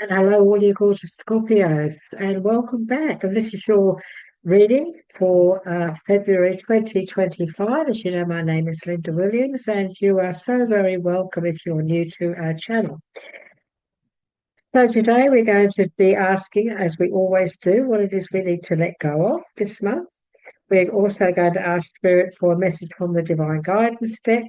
And hello, all you gorgeous Scorpios, and welcome back. And this is your reading for February 2025. As you know, my name is Linda Williams, and you are so very welcome if you're new to our channel. So today we're going to be asking, as we always do, what it is we need to let go of this month. We're also going to ask Spirit for a message from the Divine Guidance deck.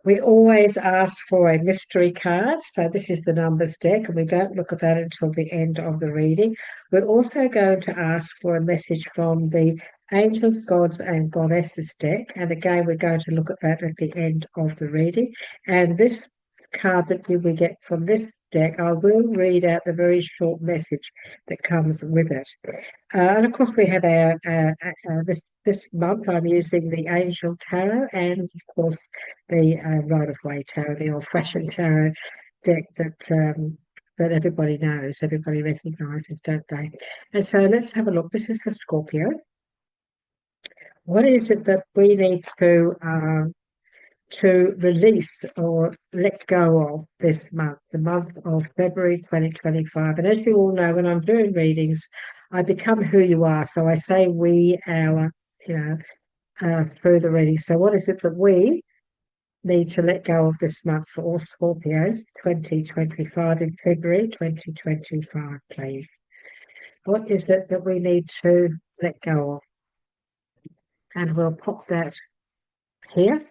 We always ask for a mystery card. So this is the numbers deck, and we don't look at that until the end of the reading. We're also going to ask for a message from the Angels, Gods and Goddesses deck. And again, we're going to look at that at the end of the reading. And this card that we get from this deck, I will read out the very short message that comes with it. And of course, we have our this month. I'm using the Angel Tarot, and of course the Rider-Waite Tarot, the old-fashioned tarot deck that everybody knows, everybody recognises, don't they? And so let's have a look. This is for Scorpio. What is it that we need to release or let go of this month, the month of February 2025? And as you all know, when I'm doing readings, I become who you are. So I say we, our, through the reading. So what is it that we need to let go of this month for all Scorpios 2025 in February 2025, please? What is it that we need to let go of? And we'll pop that here.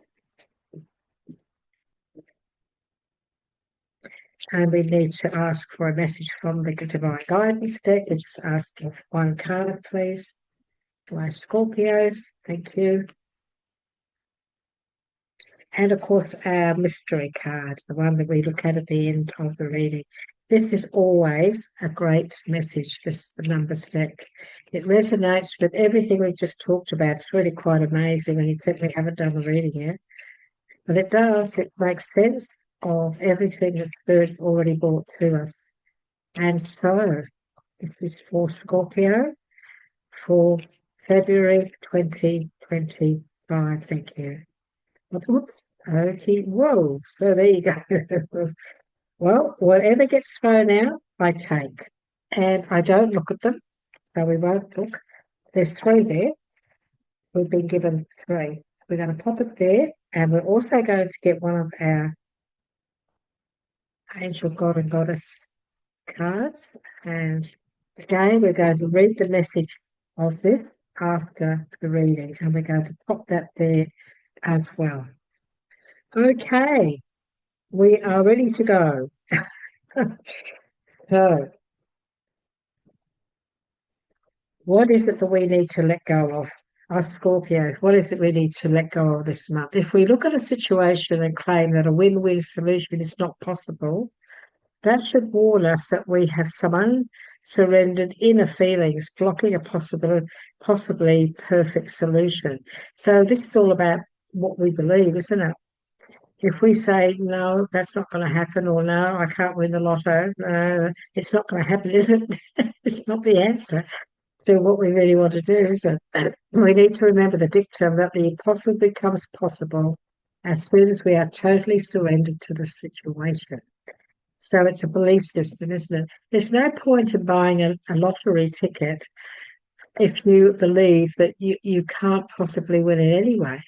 And we need to ask for a message from the Divine Guidance deck. We just ask for one card, please. For our Scorpios, thank you. And of course, our mystery card, the one that we look at the end of the reading. This is always a great message, the numbers deck. It resonates with everything we've just talked about. It's really quite amazing when you think we haven't done the reading yet. But it does, it makes sense of everything that Spirit already brought to us. And so, this is for Scorpio for February 2025. Thank you. Oops. Okay. Whoa. So there you go. Well, whatever gets thrown out, I take. And I don't look at them. So we won't look. There's 3 there. We've been given 3. We're going to pop it there. And we're also going to get one of our Angel, God and Goddess cards. And again, we're going to read the message of this after the reading. And we're going to pop that there as well. Okay. We are ready to go. So, what is it that we need to let go of? Us Scorpios, what is it we need to let go of this month? If we look at a situation and claim that a win-win solution is not possible, that should warn us that we have some unsurrendered inner feelings blocking a possibly perfect solution. So this is all about what we believe, isn't it? If we say, no, that's not going to happen, or no, I can't win the lotto, no, it's not going to happen, is it? It's not the answer to what we really want to do, is it? We need to remember the dictum that the impossible becomes possible as soon as we are totally surrendered to the situation. So it's a belief system, isn't it? There's no point in buying a lottery ticket if you believe that you can't possibly win it anyway.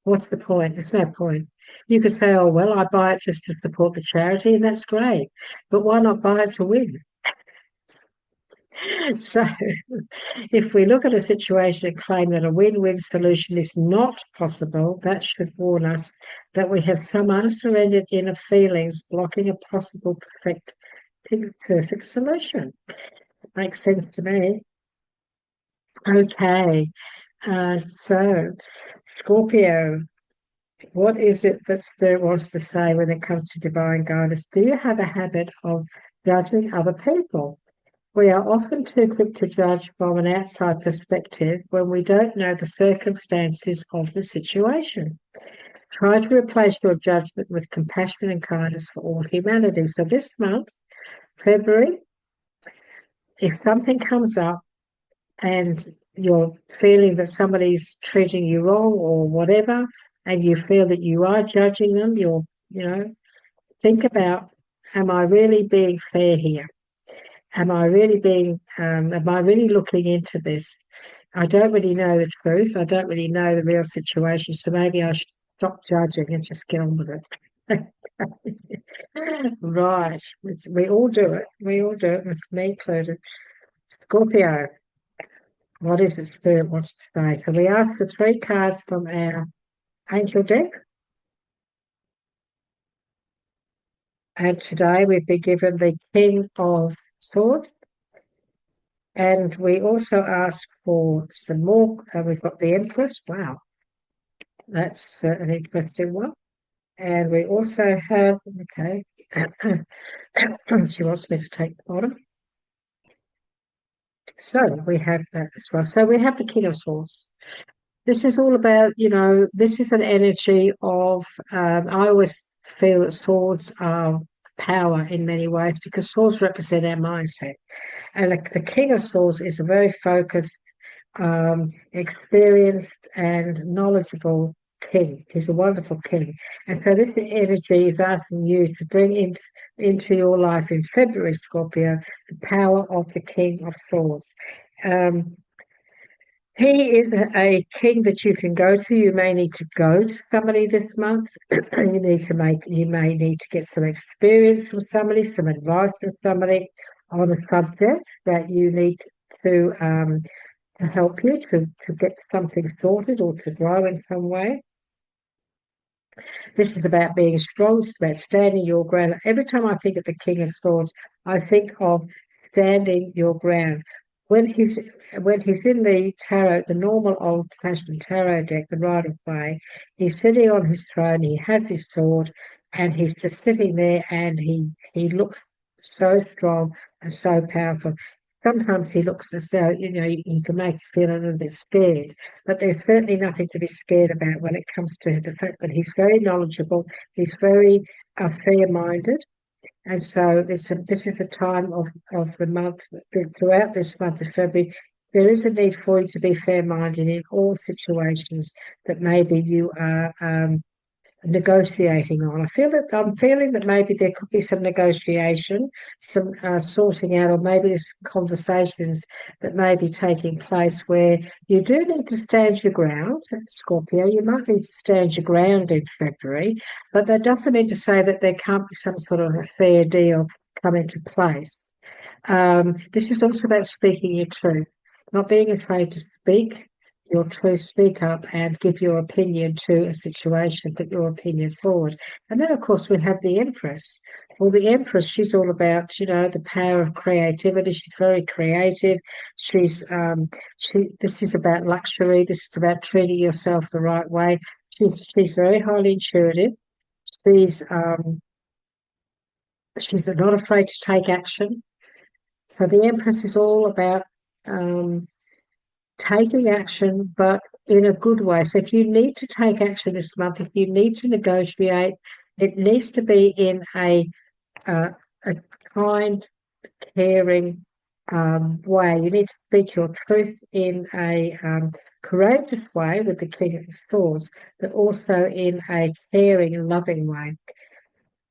What's the point? There's no point. You could say, oh, well, I buy it just to support the charity, and that's great. But why not buy it to win? So if we look at a situation and claim that a win-win solution is not possible, that should warn us that we have some unsurrendered inner feelings blocking a possible perfect solution. Makes sense to me. Okay. So Scorpio, what is it that Spirit wants to say when it comes to divine guidance? Do you have a habit of judging other people? We are often too quick to judge from an outside perspective when we don't know the circumstances of the situation. Try to replace your judgment with compassion and kindness for all humanity. So this month, February, if something comes up and you're feeling that somebody's treating you wrong or whatever, and you feel that you are judging them, think about Am I really being fair here? Am I really looking into this? I don't really know the truth. I don't really know the real situation. So maybe I should stop judging and just get on with it. Right. We all do it. We all do it. It's me included. Scorpio, what is it Spirit wants to say? So we asked for three cards from our angel deck. And today we've been given the King of Swords. And we also asked for some more. We've got the Empress. Wow, that's an interesting one. And we also have, okay, she wants me to take the bottom. So we have that as well. So we have the King of Swords. This is all about, this is an energy of, I always feel that swords are power in many ways because swords represent our mindset. And the King of Swords is a very focused, experienced and knowledgeable king. He's a wonderful king. And so this energy is asking you to bring into your life in February, Scorpio, the power of the King of Swords. He is a king that you can go to. You may need to go to somebody this month. You may need to get some experience from somebody, some advice from somebody on a subject that you need to help you to get something sorted or to grow in some way. This is about being strong, it's about standing your ground. Every time I think of the King of Swords, I think of standing your ground. When he's in the tarot, the normal old-fashioned tarot deck, the Rider Waite, he's sitting on his throne, he has his sword, and he's just sitting there, and he looks so strong and so powerful. Sometimes he looks as though, you can make you feel a little bit scared, but there's certainly nothing to be scared about when it comes to the fact that he's very knowledgeable, he's very fair-minded, and so this is a time of the month, throughout this month of February, there is a need for you to be fair-minded in all situations that maybe you are negotiating on. I'm feeling that maybe there could be some negotiation, some sorting out, or maybe there's conversations that may be taking place where you do need to stand your ground, Scorpio. You might need to stand your ground in February, but that doesn't mean to say that there can't be some sort of a fair deal come into place. This is also about speaking your truth, not being afraid to speak your truth, speak up and give your opinion to a situation, put your opinion forward. And then, of course, we have the Empress. Well, the Empress, she's all about, the power of creativity. She's very creative. This is about luxury. This is about treating yourself the right way. She's very highly intuitive. She's not afraid to take action. So the Empress is all about taking action, but in a good way. So if you need to take action this month, if you need to negotiate, it needs to be in a kind, caring way. You need to speak your truth in a courageous way with the King of Swords, but also in a caring and loving way.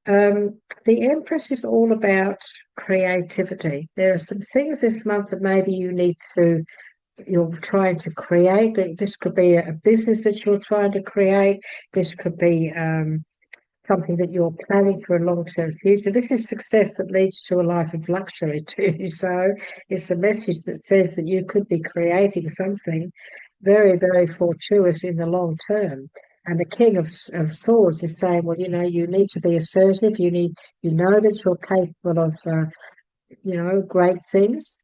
The Empress is all about creativity. There are some things this month that maybe you're trying to create. This could be a business that you're trying to create. This could be something that you're planning for a long-term future. This is success that leads to a life of luxury too. So it's a message that says that you could be creating something very, very fortuitous in the long term. And the King of Swords is saying, well, you need to be assertive. You know that you're capable of, great things.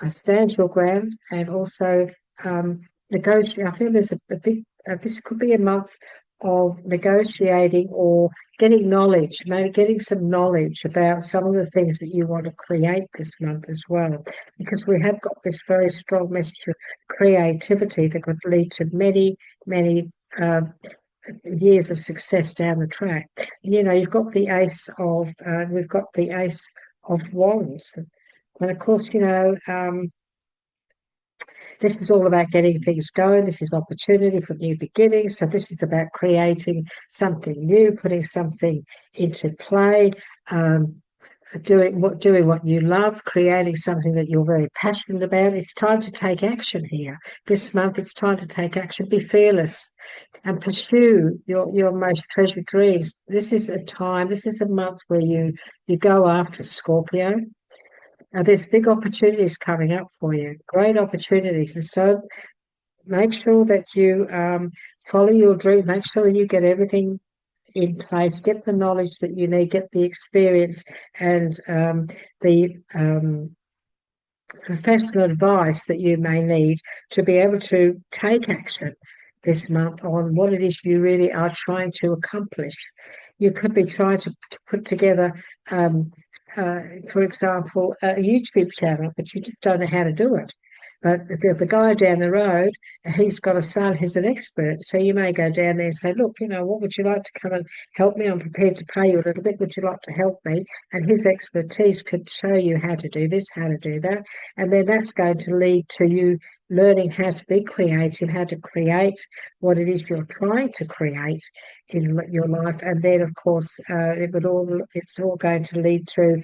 Stand your ground and also negotiate. I feel there's a big. This could be a month of negotiating or getting knowledge, maybe getting some knowledge about some of the things that you want to create this month as well, because we have got this very strong message of creativity that could lead to many, many years of success down the track. And, you've got the we've got the Ace of Wands. And of course, this is all about getting things going. This is opportunity for new beginnings. So this is about creating something new, putting something into play. doing what you love, creating something that you're very passionate about. It's time to take action here. This month, it's time to take action. Be fearless and pursue your most treasured dreams. This is a time. This is a month where you go after it, Scorpio. There's big opportunities coming up for you, great opportunities, and so make sure that you follow your dream. Make sure that you get everything in place, get the knowledge that you need, get the experience and the professional advice that you may need to be able to take action this month on what it is you really are trying to accomplish. You could be trying to put together, for example, a YouTube channel, but you just don't know how to do it. But the guy down the road, he's got a son who's an expert. So you may go down there and say, look, what would you like to come and help me? I'm prepared to pay you a little bit. Would you like to help me? And his expertise could show you how to do this, how to do that. And then that's going to lead to you learning how to be creative, how to create what it is you're trying to create in your life. And then, of course, it's all going to lead to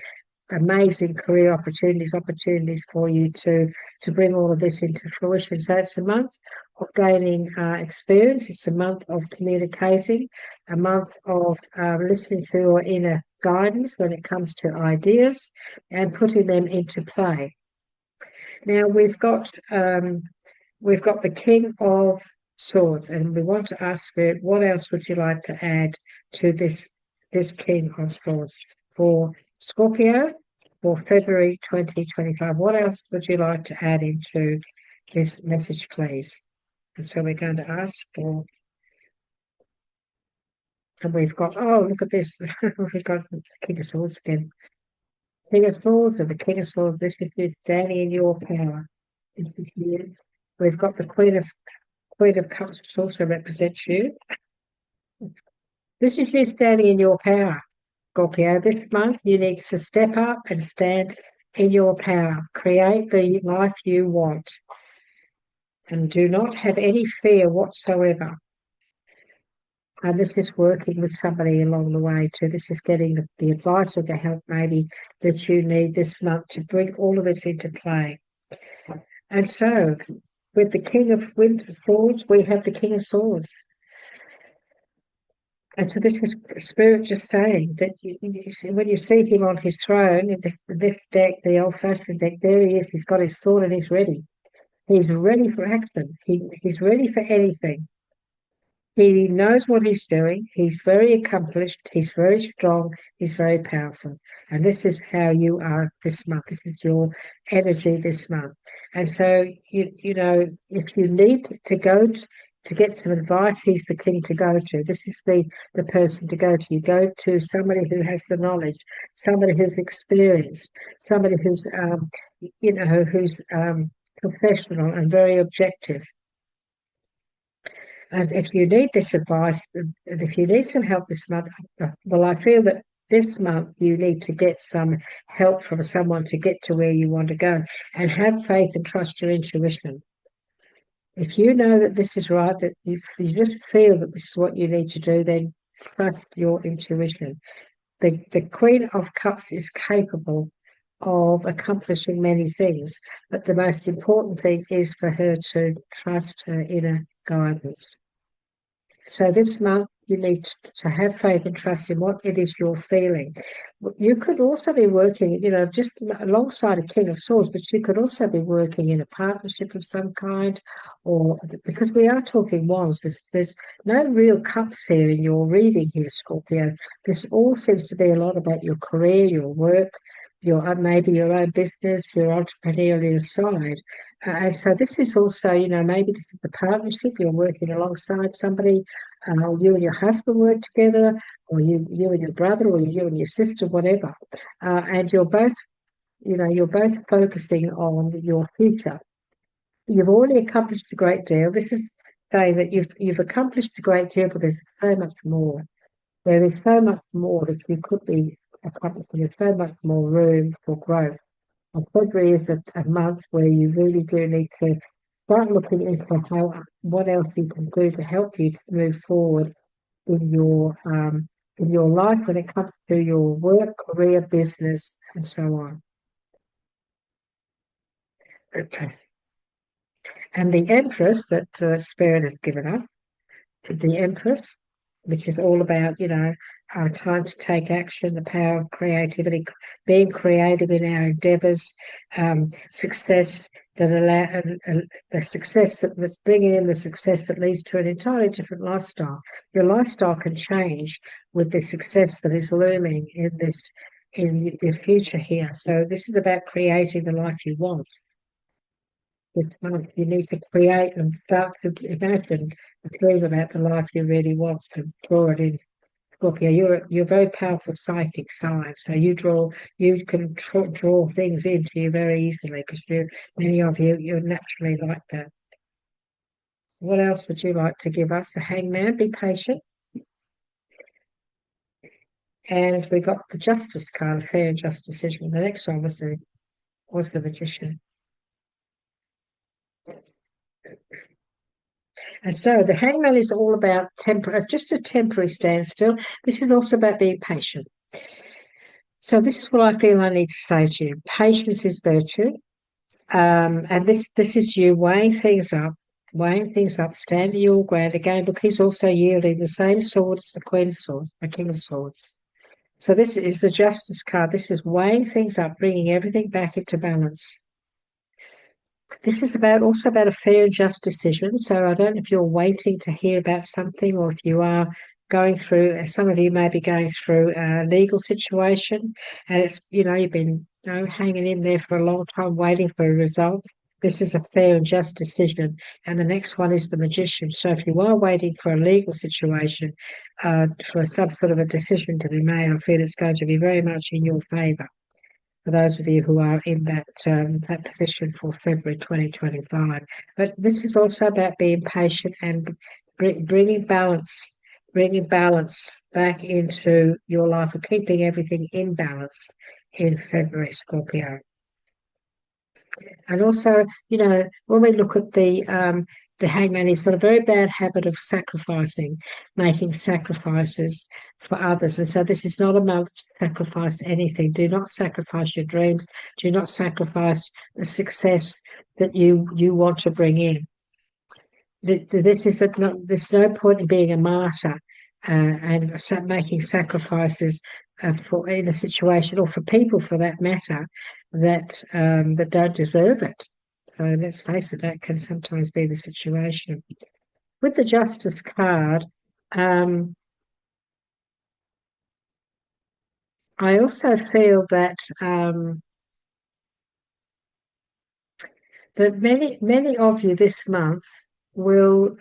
amazing career opportunities for you to bring all of this into fruition. So it's a month of gaining experience. It's a month of communicating, a month of listening to your inner guidance when it comes to ideas and putting them into play. Now we've got the King of Swords, and we want to ask Spirit, what else would you like to add to this King of Swords for Scorpio for February 2025? What else would you like to add into this message, please? And so we're going to ask for, and we've got, oh, look at this. We've got the King of Swords again. King of Swords and the King of Swords. This is you standing in your power. We've got the Queen of Cups, which also represents you. This is you standing in your power, Scorpio. This month you need to step up and stand in your power. Create the life you want. And do not have any fear whatsoever. And this is working with somebody along the way too. This is getting the advice or the help maybe that you need this month to bring all of this into play. And so with the King of Swords, we have the King of Swords. And so this is Spirit just saying that when you see him on his throne in this deck, the old-fashioned deck, there he is. He's got his sword and he's ready. He's ready for action. He's ready for anything. He knows what he's doing. He's very accomplished. He's very strong. He's very powerful. And this is how you are this month. This is your energy this month. And so, if you need to go to get some advice, he's the king to go to. This is the person to go to. You go to somebody who has the knowledge, somebody who's experienced, somebody who's, who's professional and very objective. And if you need this advice, if you need some help this month, well, I feel that this month you need to get some help from someone to get to where you want to go, and have faith and trust your intuition. If you know that this is right, that you just feel that this is what you need to do, then trust your intuition. The Queen of Cups is capable of accomplishing many things, but the most important thing is for her to trust her inner guidance. So this month you need to have faith and trust in what it is you're feeling. You could also be working, just alongside a King of Swords, but you could also be working in a partnership of some kind, or because we are talking wands, there's no real cups here in your reading here, Scorpio. This all seems to be a lot about your career, your work, maybe your own business, your entrepreneurial side. And so this is also, maybe this is the partnership. You're working alongside somebody, you and your husband work together, or you and your brother, or you and your sister, whatever. And you're both focusing on your future. You've already accomplished a great deal. This is saying that you've accomplished a great deal, but there's so much more. There is so much more that you could be accomplishing. There's so much more room for growth. And February is a month where you really do need to start looking into what else you can do to help you to move forward in your in your life when it comes to your work, career, business, and so on. Okay. And the Empress that Spirit has given us, the Empress, which is all about, our time to take action, the power of creativity, being creative in our endeavors, success that the success that was bringing in the success that leads to an entirely different lifestyle. Your lifestyle can change with the success that is looming in the future here. So this is about creating the life you want. You need to create and start to imagine and dream about the life you really want to draw it in. Scorpio, you're a very powerful psychic sign, so you can draw things into you very easily because many of you're naturally like that. What else would you like to give us? The Hangman, be patient, and we got the Justice card, fair and just decision. The next one was the Magician. And so the Hangman is all about just a temporary standstill. This is also about being patient. So this is what I feel I need to say to you. Patience is virtue. And this is you weighing things up, standing your ground again. Look, he's also yielding the same sword as the Queen of Swords, the King of Swords. So this is the Justice card. This is weighing things up, bringing everything back into balance. This is also about a fair and just decision. So I don't know if you're waiting to hear about something or if you are going through, some of you may be going through a legal situation and it's, you've been hanging in there for a long time waiting for a result. This is a fair and just decision. And the next one is the Magician. So if you are waiting for a legal situation, for some sort of a decision to be made, I feel it's going to be very much in your favour. For those of you who are in that position for February 2025. But this is also about being patient and bringing balance back into your life, or keeping everything in balance in February, Scorpio. And also, when we look at the Hangman, he's got a very bad habit of making sacrifices for others. And so this is not a month to sacrifice anything. Do not sacrifice your dreams. Do not sacrifice the success that you want to bring in. There's no point in being a martyr and making sacrifices in a situation, or for people for that matter, that don't deserve it. So let's face it, that can sometimes be the situation. With the Justice card, I also feel that that many of you this month will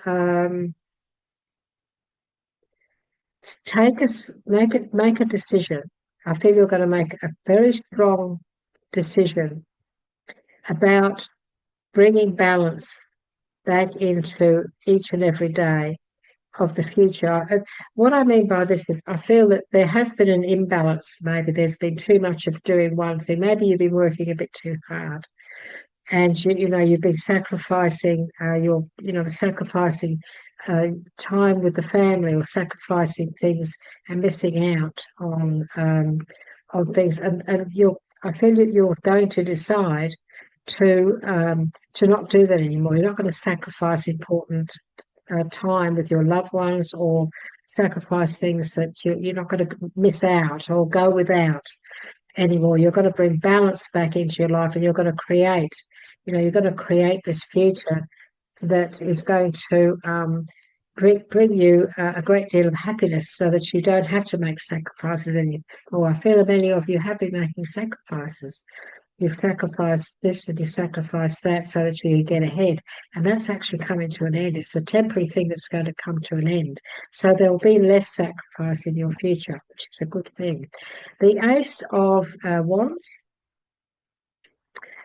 make a decision. I feel you're going to make a very strong decision about bringing balance back into each and every day of the future. What I mean by this is I feel that there has been an imbalance. Maybe there's been too much of doing one thing. Maybe you've been working a bit too hard. And you've been sacrificing time with the family, or sacrificing things and missing out on things. And I feel that you're going to decide to not do that anymore. You're not going to sacrifice important time with your loved ones, or sacrifice things that you're not going to miss out or go without anymore. You're going to bring balance back into your life, and you're going to create this future that is going to bring you a great deal of happiness, so that you don't have to make sacrifices anymore. I feel that many of you have been making sacrifices. You've sacrificed this and you've sacrificed that so that you can get ahead. And that's actually coming to an end. It's a temporary thing that's going to come to an end. So there will be less sacrifice in your future, which is a good thing. The Ace of Wands.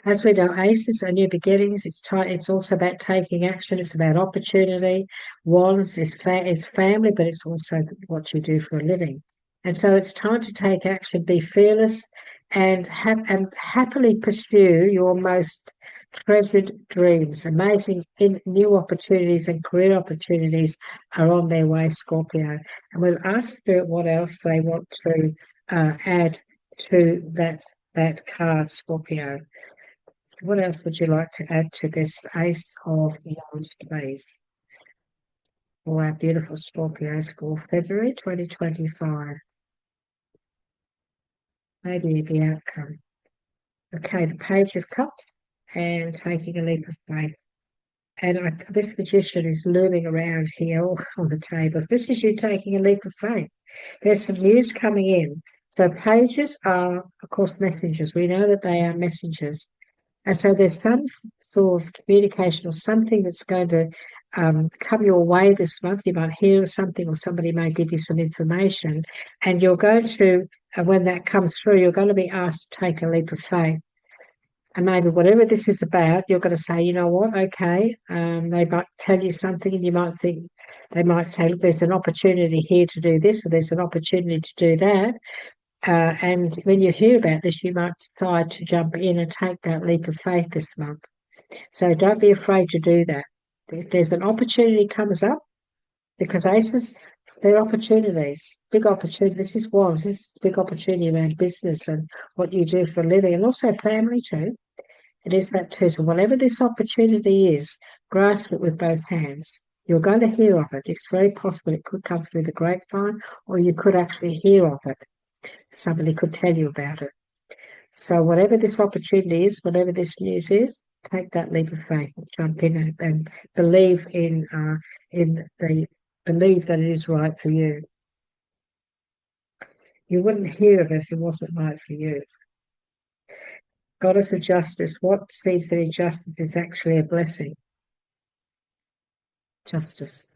As we know, aces are new beginnings. It's also about taking action. It's about opportunity. Wands is family, but it's also what you do for a living. And so it's time to take action, be fearless, and happily pursue your most treasured dreams, amazing new opportunities and career opportunities are on their way, Scorpio. And we'll ask Spirit what else they want to add to that card, Scorpio. What else would you like to add to this Ace of Wands, please? For our beautiful Scorpios for February 2025. Maybe the outcome. Okay, the Page of Cups and taking a leap of faith. And this magician is looming around here on the tables. This is you taking a leap of faith. There's some news coming in. So pages are, of course, messengers. We know that they are messengers. And so there's some sort of communication or something that's going to come your way this month. You might hear something or somebody may give you some information. And you're going to, when that comes through, you're going to be asked to take a leap of faith. And maybe whatever this is about, you're going to say, you know what, okay, they might tell you something and you might think, they might say, look, there's an opportunity here to do this or there's an opportunity to do that. And when you hear about this, you might decide to jump in and take that leap of faith this month. So don't be afraid to do that. If there's an opportunity comes up, because aces, they're opportunities, big opportunities. This is Wands, this is a big opportunity around business and what you do for a living and also family too. It is that too. So whatever this opportunity is, grasp it with both hands. You're going to hear of it. It's very possible it could come through the grapevine or you could actually hear of it. Somebody could tell you about it. So whatever this opportunity is, whatever this news is, take that leap of faith and jump in and believe believe that it is right for you. You wouldn't hear of it if it wasn't right for you. Goddess of Justice, what seems that injustice is actually a blessing? Justice.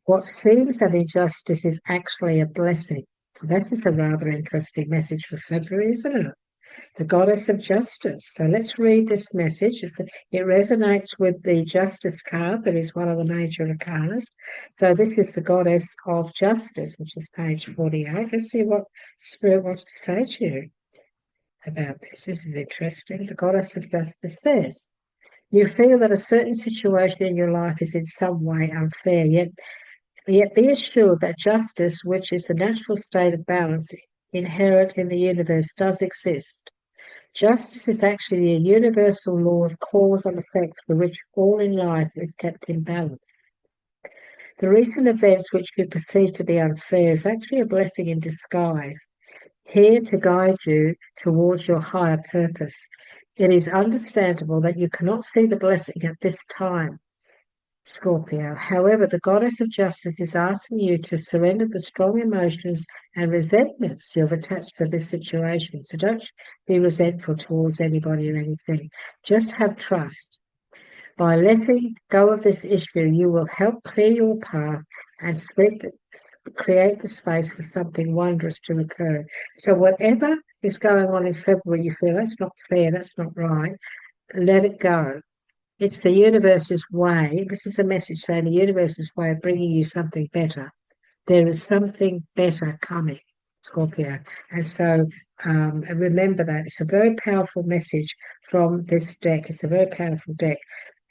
What seems that injustice is actually a blessing. That is a rather interesting message for February, isn't it? The Goddess of Justice. So let's read this message. It resonates with the Justice card that is one of the major arcanas. So this is the Goddess of Justice, which is page 48. Let's see what Spirit wants to say to you about this. This is interesting. The Goddess of Justice says, you feel that a certain situation in your life is in some way unfair, yet be assured that justice, which is the natural state of balance inherent in the universe, does exist. Justice is actually a universal law of cause and effect for which all in life is kept in balance. The recent events which you perceive to be unfair is actually a blessing in disguise, here to guide you towards your higher purpose. It is understandable that you cannot see the blessing at this time, Scorpio. However, the Goddess of Justice is asking you to surrender the strong emotions and resentments you have attached to this situation. So don't be resentful towards anybody or anything. Just have trust. By letting go of this issue, you will help clear your path and create the space for something wondrous to occur. So whatever is going on in February, you feel that's not fair, that's not right, let it go. It's the universe's way. This is a message saying the universe's way of bringing you something better. There is something better coming, Scorpio. And so remember that. It's a very powerful message from this deck. It's a very powerful deck.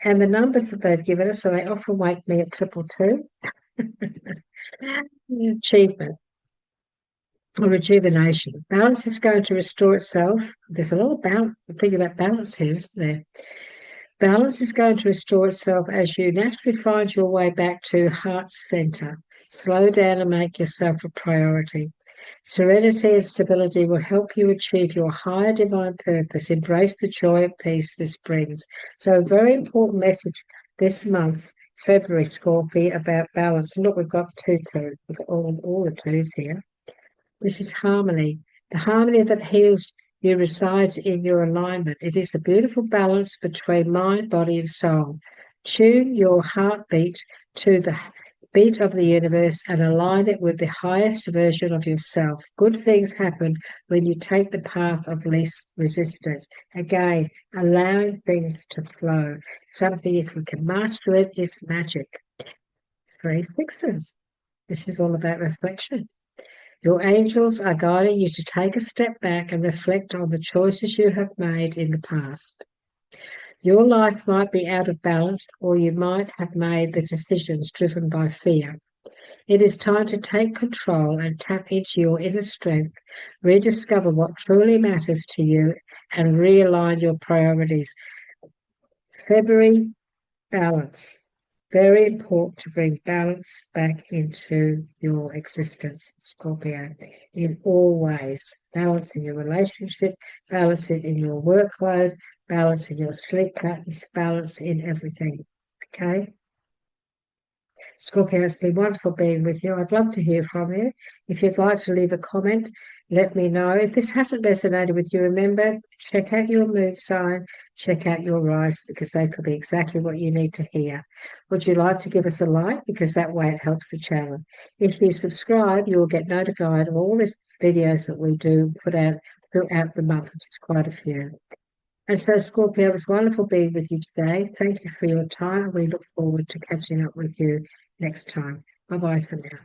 And the numbers that they've given us, so they often wake me at 222. Achievement or rejuvenation. Balance is going to restore itself. There's a lot of balance. Think about balance here, isn't there? Balance is going to restore itself as you naturally find your way back to heart center. Slow down and make yourself a priority. Serenity and stability will help you achieve your higher divine purpose. Embrace the joy and peace this brings. So a very important message this month, February, Scorpio, about balance. And look, we've got two. We've got all the twos here. This is harmony. The harmony that heals you resides in your alignment. It is a beautiful balance between mind, body, and soul. Tune your heartbeat to the beat of the universe and align it with the highest version of yourself. Good things happen when you take the path of least resistance. Again, allowing things to flow. Something, if we can master it, is magic. 3 6s. This is all about reflection. Your angels are guiding you to take a step back and reflect on the choices you have made in the past. Your life might be out of balance, or you might have made the decisions driven by fear. It is time to take control and tap into your inner strength, rediscover what truly matters to you, and realign your priorities. February, balance. Very important to bring balance back into your existence, Scorpio, in all ways. Balance in your relationship, balance it in your workload, balance in your sleep patterns, balance in everything. Okay? Scorpio, it's been wonderful being with you. I'd love to hear from you. If you'd like to leave a comment, let me know. If this hasn't resonated with you, remember, check out your moon sign, check out your rise, because they could be exactly what you need to hear. Would you like to give us a like? Because that way it helps the channel. If you subscribe, you will get notified of all the videos that we do put out throughout the month, which is quite a few. And so, Scorpio, it was wonderful being with you today. Thank you for your time. We look forward to catching up with you next time. Bye bye for now.